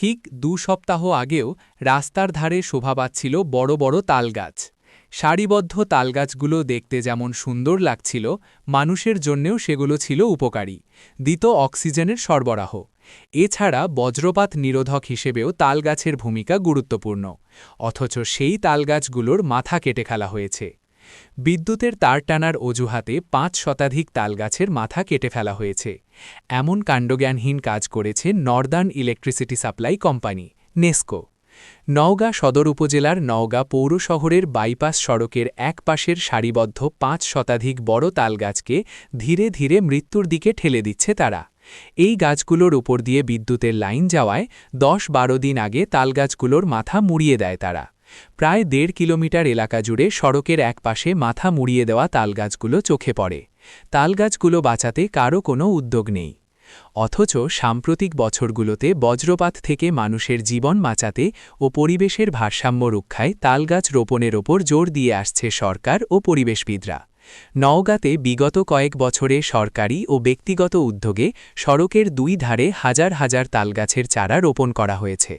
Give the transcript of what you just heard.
ঠিক ২ সপ্তাহ আগেও রাস্তার ধারে শোভা পাচ্ছিল বড় বড় তালগাছ। সারিবদ্ধ তালগাছগুলো দেখতে যেমন সুন্দর লাগছিল, মানুষের জন্যেও সেগুলো ছিল উপকারী, দিত অক্সিজেনের সরবরাহ। এছাড়া বজ্রপাত নিরোধক হিসেবেও তালগাছের ভূমিকা গুরুত্বপূর্ণ। অথচ সেই তালগাছগুলোর মাথা কেটে ফেলা হয়েছে। বিদ্যুতের তার টানার অজুহাতে ৫ শতাধিক তালগাছের মাথা কেটে ফেলা হয়েছে। এমন কাণ্ডজ্ঞানহীন কাজ করেছে Northern electricity supply company, NESCO. Naogaon সদর উপজেলার নওগাঁ পৌর শহরের বাইপাস সড়কের এক পাশের সারিবদ্ধ ৫ শতাধিক বড় তালগাছকে ধীরে ধীরে মৃত্যুর দিকে ঠেলে দিচ্ছে তারা। এই গাছগুলোর উপর দিয়ে বিদ্যুতের লাইন যাওয়ায় ১০-১২ দিন আগে তালগাছগুলোর মাথা মুড়িয়ে দেয় তারা। প্রায় ১.৫ কিলোমিটার এলাকা জুড়ে সড়কের এক পাশে মাথা মুড়িয়ে দেওয়া তালগাছগুলো চোখে পড়ে। তালগাছগুলো বাঁচাতে কারও কোনো উদ্যোগ নেই। অথচ সাম্প্রতিক বছরগুলোতে বজ্রপাত থেকে মানুষের জীবন বাঁচাতে ও পরিবেশের ভারসাম্য রক্ষায় তালগাছ রোপণের ওপর জোর দিয়ে আসছে সরকার ও পরিবেশবিদরা। নওগাঁতে বিগত কয়েক বছরে সরকারি ও ব্যক্তিগত উদ্যোগে সড়কের ২ ধারে হাজার হাজার তালগাছের চারা রোপণ করা হয়েছে।